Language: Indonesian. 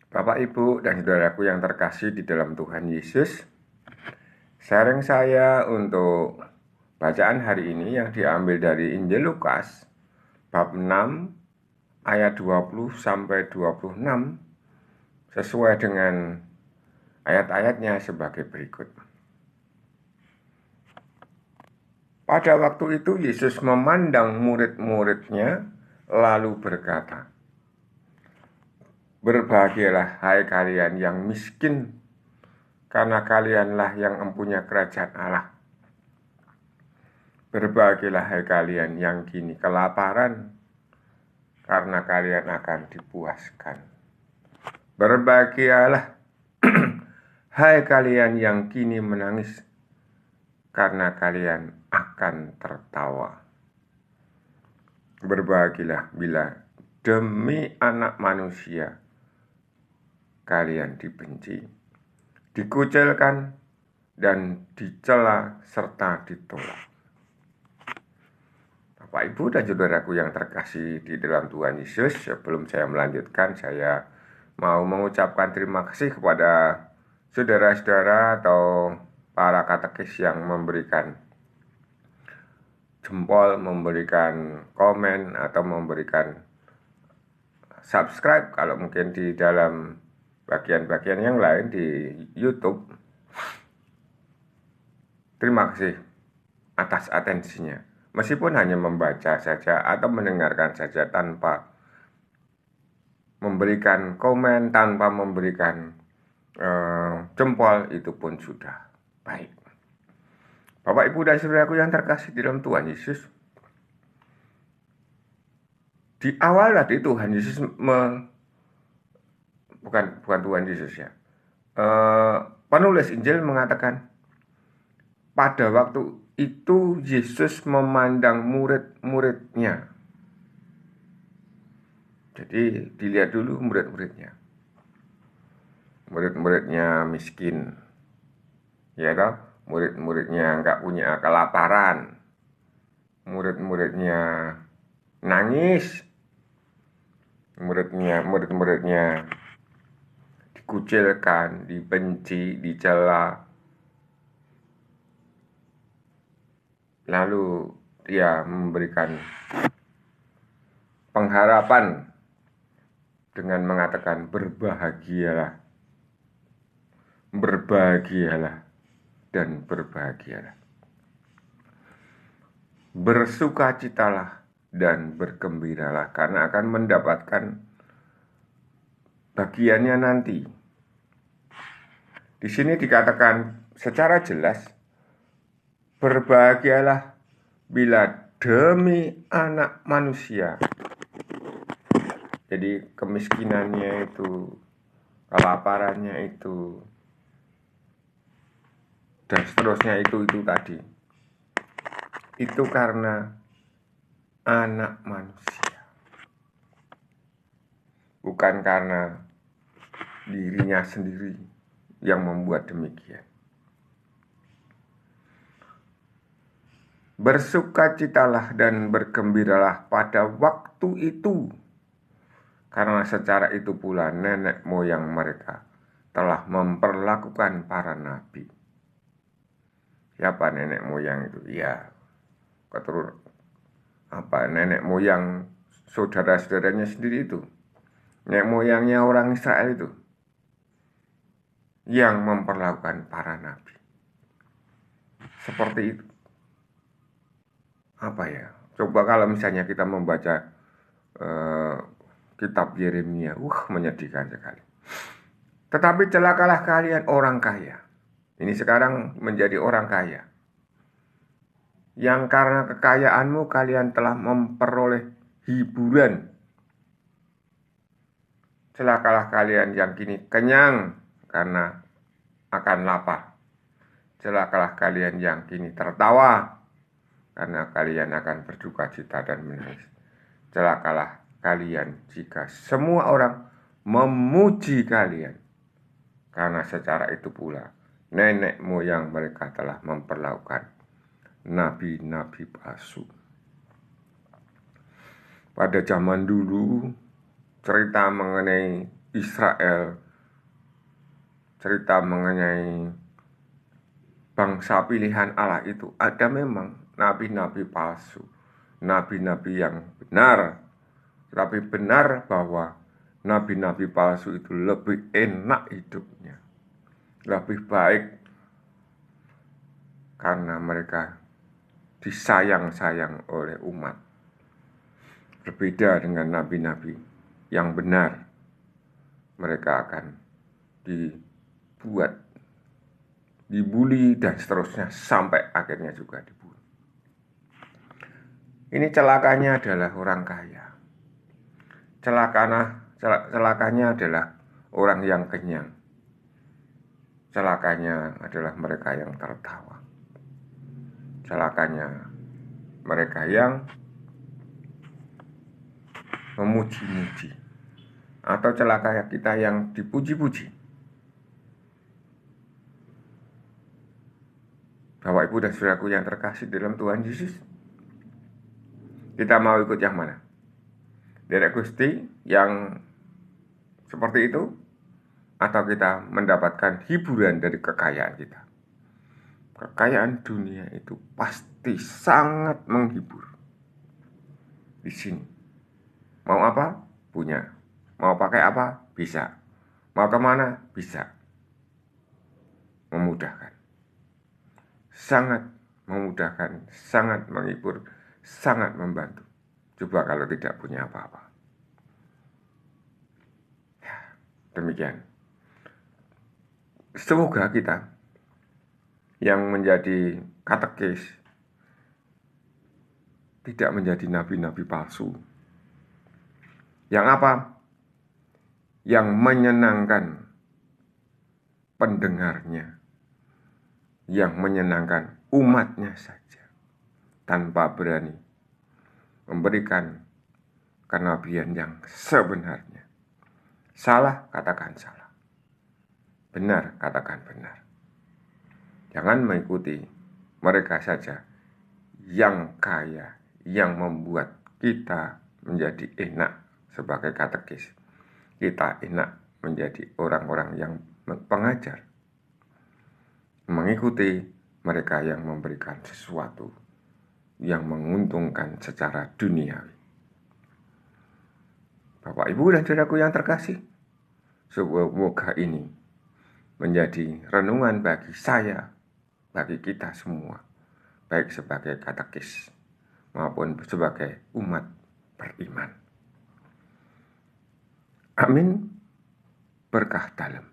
Bapak, Ibu, dan saudaraku yang terkasih di dalam Tuhan Yesus, sharing saya untuk bacaan hari ini yang diambil dari Injil Lukas, bab 6, ayat 20 sampai 26, sesuai dengan ayat-ayatnya sebagai berikut. Pada waktu itu Yesus memandang murid-muridnya lalu berkata, "Berbahagialah hai kalian yang miskin, karena kalianlah yang mempunyai kerajaan Allah. Berbahagialah hai kalian yang kini kelaparan, karena kalian akan dipuaskan. Berbahagialah hai kalian yang kini menangis, karena kalian akan tertawa. Berbahagialah bila demi Anak Manusia kalian dibenci, dikucilkan, dan dicela serta ditolak." Bapak, Ibu, dan saudaraku yang terkasih di dalam Tuhan Yesus, sebelum saya melanjutkan, saya mau mengucapkan terima kasih kepada saudara-saudara atau para katekis yang memberikan jempol, memberikan komen, atau memberikan subscribe kalau mungkin di dalam bagian-bagian yang lain di YouTube. Terima kasih atas atensinya. Meskipun hanya membaca saja atau mendengarkan saja tanpa memberikan komen, tanpa memberikan jempol, itu pun sudah baik. Bapak, Ibu, dan saudaraku yang terkasih di dalam Tuhan Yesus, di awal tadi Tuhan Yesus bukan Tuhan Yesus ya, penulis Injil mengatakan pada waktu itu Yesus memandang murid-muridnya. Jadi dilihat dulu murid-muridnya. Murid-muridnya miskin, ya toh. Murid-muridnya nggak punya kelaparan. Murid-muridnya nangis. Murid-muridnya dikucilkan, dibenci, dicela. Lalu dia memberikan pengharapan dengan mengatakan berbahagialah, berbahagialah, dan berbahagialah. Bersukacitalah dan bergembiralah, karena akan mendapatkan bagiannya nanti. Di sini dikatakan secara jelas, berbahagialah bila demi Anak Manusia. Jadi kemiskinannya itu, kelaparannya itu, dan seterusnya itu tadi. Itu karena Anak Manusia, bukan karena dirinya sendiri yang membuat demikian. Bersukacitalah dan bergembiralah pada waktu itu, karena secara itu pula nenek moyang mereka telah memperlakukan para nabi. Siapa nenek moyang itu? Ya, nenek moyang saudara-saudaranya sendiri itu. Nenek moyangnya orang Israel itu yang memperlakukan para nabi. Seperti itu. Apa ya? Coba kalau misalnya kita membaca kitab Yeremia, menyedihkan sekali. Tetapi celakalah kalian orang kaya. Ini sekarang menjadi orang kaya, yang karena kekayaanmu kalian telah memperoleh hiburan. Celakalah kalian yang kini kenyang, karena akan lapar. Celakalah kalian yang kini tertawa, karena kalian akan berduka cita dan menangis. Celakalah kalian jika semua orang memuji kalian, karena secara itu pula nenek moyang mereka telah memperlakukan nabi-nabi palsu. Pada zaman dulu, cerita mengenai Israel, cerita mengenai bangsa pilihan Allah itu, ada memang nabi-nabi palsu, nabi-nabi yang benar, tapi benar bahwa nabi-nabi palsu itu lebih enak hidupnya, lebih baik karena mereka disayang-sayang oleh umat. Berbeda dengan nabi-nabi yang benar, mereka akan dibuat, dibully, dan seterusnya sampai akhirnya juga dibunuh. Ini celakanya adalah orang kaya. Celakanya adalah orang yang kenyang. Celakanya adalah mereka yang tertawa. Celakanya mereka yang memuji-muji. Atau celaka kita yang dipuji-puji. Bapak, Ibu, dan saudaraku yang terkasih dalam Tuhan Yesus, kita mau ikut yang mana? Derek Gusti yang seperti itu, atau kita mendapatkan hiburan dari kekayaan kita? Kekayaan dunia itu pasti sangat menghibur. Di sini mau apa? Punya. Mau pakai apa? Bisa. Mau kemana? Bisa. Memudahkan. Sangat memudahkan, sangat menghibur, sangat membantu. Coba kalau tidak punya apa-apa. Ya, demikian. Semoga kita yang menjadi katekis tidak menjadi nabi-nabi palsu. Yang apa? Yang menyenangkan pendengarnya, yang menyenangkan umatnya saja, tanpa berani memberikan kenabian yang sebenarnya. Salah, katakan salah. Benar, katakan benar. Jangan mengikuti mereka saja yang kaya, yang membuat kita menjadi enak sebagai katekis. Kita enak menjadi orang-orang yang pengajar. Mengikuti mereka yang memberikan sesuatu yang menguntungkan secara duniawi. Bapak, Ibu, dan saudaraku yang terkasih, semoga ini menjadi renungan bagi saya, bagi kita semua, baik sebagai katekis maupun sebagai umat beriman. Amin. Berkah dalam.